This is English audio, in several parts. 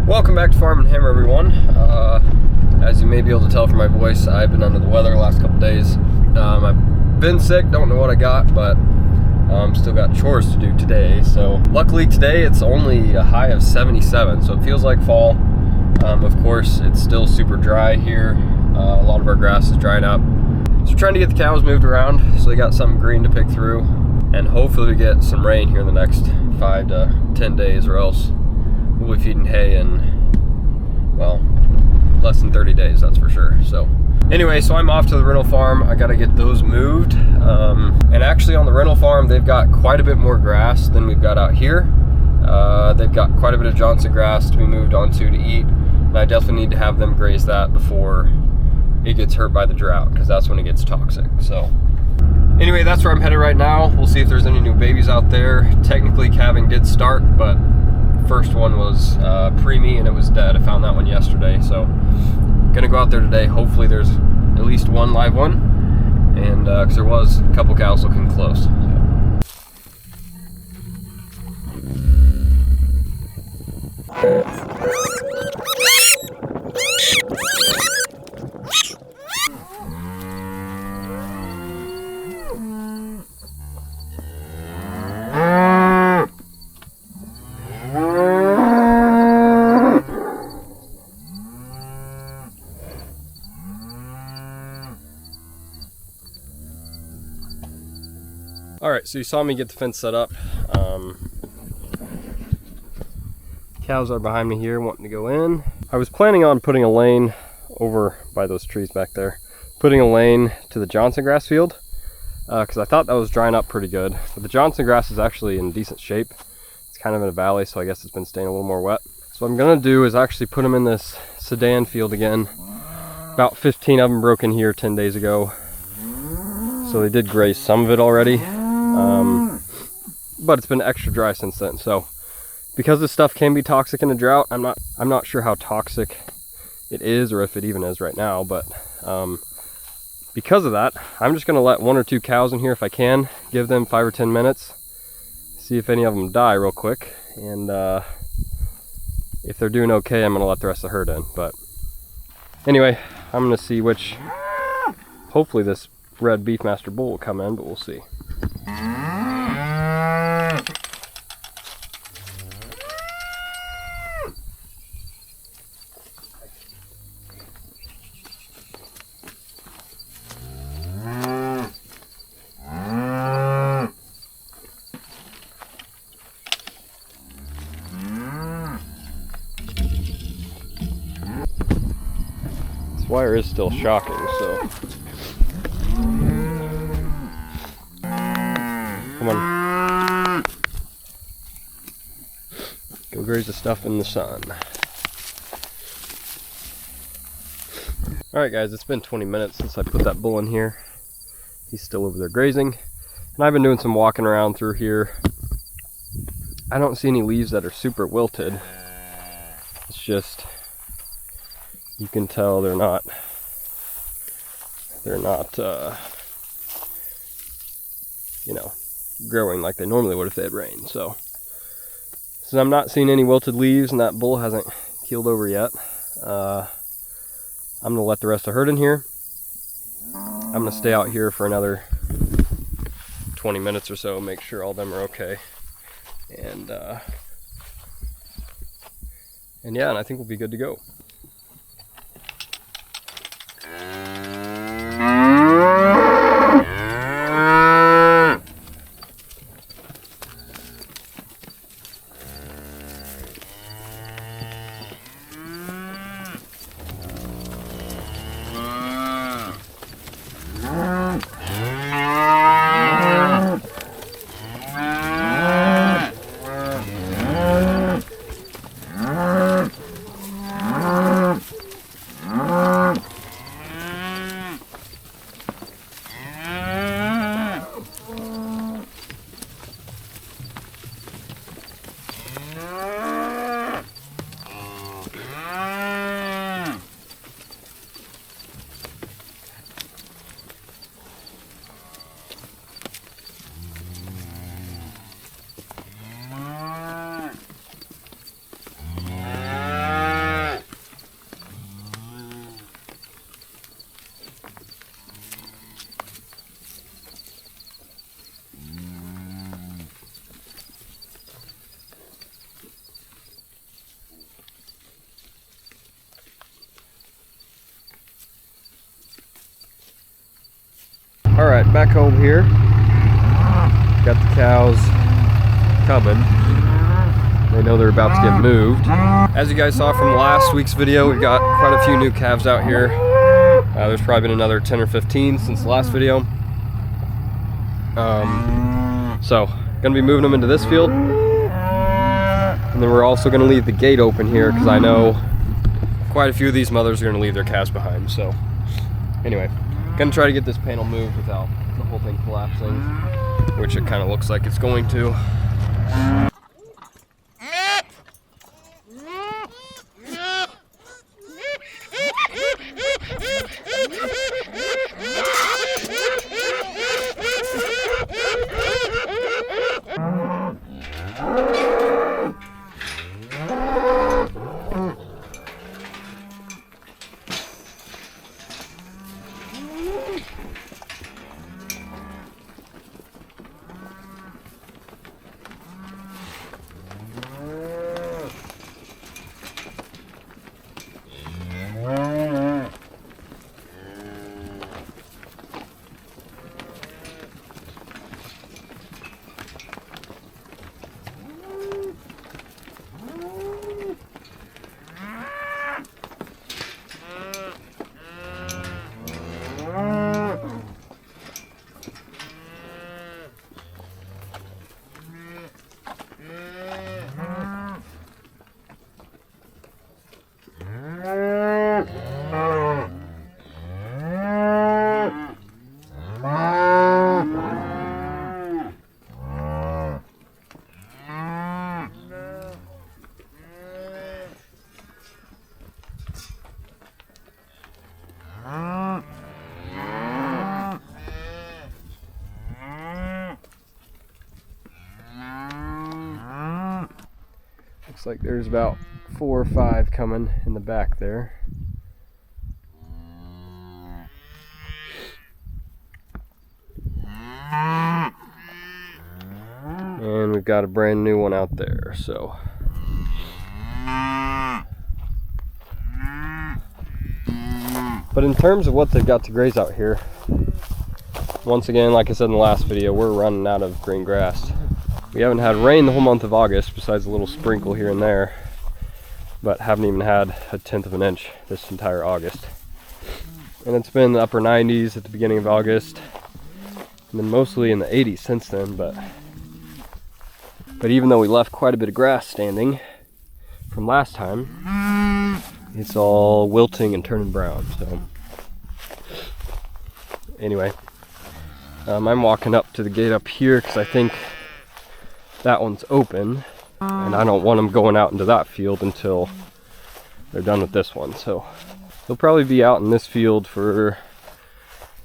Welcome back to Farm and Hammer, everyone. As you may be able to tell from my voice, I've been under the weather the last couple days. I've been sick, don't know what I got, but still got chores to do today. So luckily today it's only a high of 77, so it feels like fall. Of course, it's still super dry here. A lot of our grass is drying up. So we're trying to get the cows moved around so they got something green to pick through. And hopefully we get some rain here in the next 5 to 10 days, or else we'll be feeding hay in, well, less than 30 days, that's for sure. So anyway, so I'm off to the rental farm. I got to get those moved. And actually on the rental farm, they've got quite a bit more grass than we've got out here. They've got quite a bit of Johnson grass to be moved onto to eat. And I definitely need to have them graze that before it gets hurt by the drought, because that's when it gets toxic. So anyway, that's where I'm headed right now. We'll see if there's any new babies out there. Technically calving did start, but first one was preemie and it was dead. I found that one yesterday, so gonna go out there today. Hopefully there's at least one live one, and because there was a couple cows looking close. Alright, so you saw me get the fence set up. Cows are behind me here wanting to go in. I was planning on putting a lane over by those trees back there. Putting a lane to the Johnson grass field, because I thought that was drying up pretty good. But the Johnson grass is actually in decent shape. It's kind of in a valley, so I guess it's been staying a little more wet. So what I'm going to do is actually put them in this sedan field again. About 15 of them broke in here 10 days ago. So they did graze some of it already. But it's been extra dry since then. So because this stuff can be toxic in a drought, I'm not sure how toxic it is, or if it even is right now, but because of that, I'm just going to let 1 or 2 cows in here if I can, give them 5 or 10 minutes, see if any of them die real quick, and if they're doing okay, I'm going to let the rest of the herd in. But anyway, I'm going to see which, hopefully this red Beefmaster bull will come in, but we'll see. This wire is still shocking, so come on, go graze the stuff in the sun. Alright guys, it's been 20 minutes since I put that bull in here. He's still over there grazing, and I've been doing some walking around through here. I don't see any leaves that are super wilted. It's just, you can tell they're not you know, growing like they normally would if they had rained. So I'm not seeing any wilted leaves, and that bull hasn't keeled over yet. I'm gonna let the rest of the herd in here. I'm gonna stay out here for another 20 minutes or so, make sure all of them are okay, and yeah, and I think we'll be good to go. All right, back home here. Got the cows coming. They know they're about to get moved. As you guys saw from last week's video, we've got quite a few new calves out here. There's probably been another 10 or 15 since the last video. So, gonna be moving them into this field. And then we're also gonna leave the gate open here because I know quite a few of these mothers are gonna leave their calves behind. So, anyway, gonna try to get this panel moved without the whole thing collapsing, which it kind of looks like it's going to. Looks like there's about 4 or 5 coming in the back there. And we've got a brand new one out there, so. But in terms of what they've got to graze out here, once again, like I said in the last video, we're running out of green grass. We haven't had rain the whole month of August, besides a little sprinkle here and there, but haven't even had a 1/10 of an inch this entire August. And it's been in the upper 90s at the beginning of August, and then mostly in the 80s since then. But even though we left quite a bit of grass standing from last time, it's all wilting and turning brown. So anyway, I'm walking up to the gate up here because I think that one's open, and I don't want them going out into that field until they're done with this one. So they'll probably be out in this field for,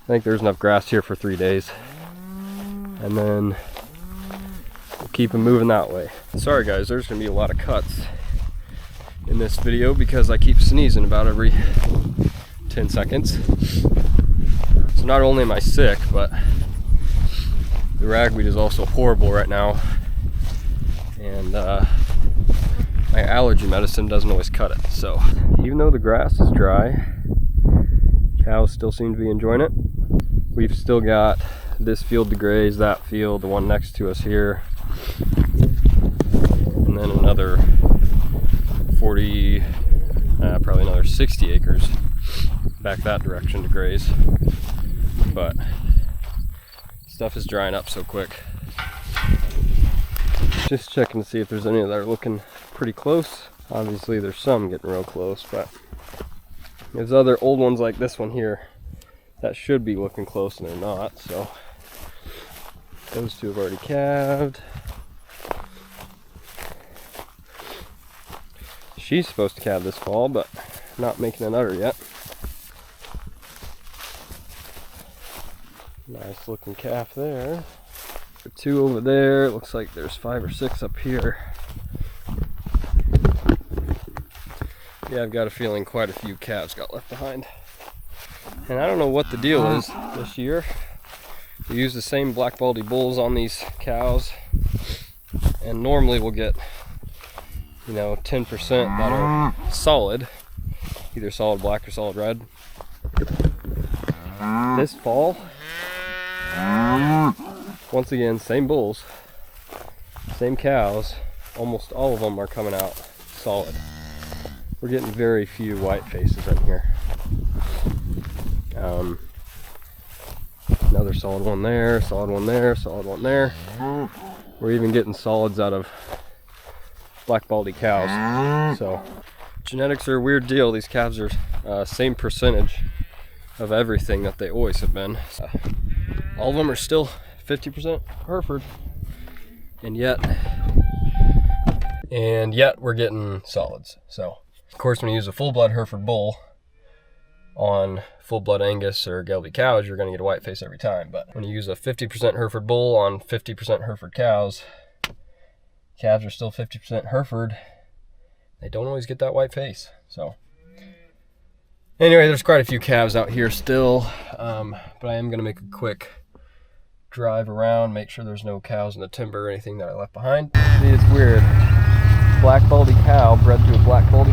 I think there's enough grass here for 3 days, and then we'll keep them moving that way. Sorry guys, there's gonna be a lot of cuts in this video because I keep sneezing about every 10 seconds. So not only am I sick, but the ragweed is also horrible right now. And my allergy medicine doesn't always cut it. So even though the grass is dry, cows still seem to be enjoying it. We've still got this field to graze, that field, the one next to us here, and then another 40, probably another 60 acres back that direction to graze. But stuff is drying up so quick. Just checking to see if there's any that are looking pretty close. Obviously there's some getting real close, but there's other old ones like this one here that should be looking close and they're not. So those two have already calved. She's supposed to calve this fall, but not making an udder yet. Nice looking calf there. 2 over there. It looks like there's 5 or 6 up here. Yeah, I've got a feeling quite a few calves got left behind. And I don't know what the deal is this year. We use the same black baldy bulls on these cows, and normally we'll get, you know, 10% that are solid, either solid black or solid red. This fall, Once again, same bulls, same cows. Almost all of them are coming out solid. We're getting very few white faces in here. Another solid one there, solid one there, solid one there. We're even getting solids out of black baldy cows. So genetics are a weird deal. These calves are same percentage of everything that they always have been. All of them are still 50% Hereford, and yet we're getting solids. So of course, when you use a full-blood Hereford bull on full-blood Angus or Gelbvieh cows, you're going to get a white face every time. But when you use a 50% Hereford bull on 50% Hereford cows, calves are still 50% Hereford. They don't always get that white face. So anyway, there's quite a few calves out here still, but I am going to make a quick drive around, make sure there's no cows in the timber or anything that I left behind. See, it's weird. Black baldy cow bred to a black baldy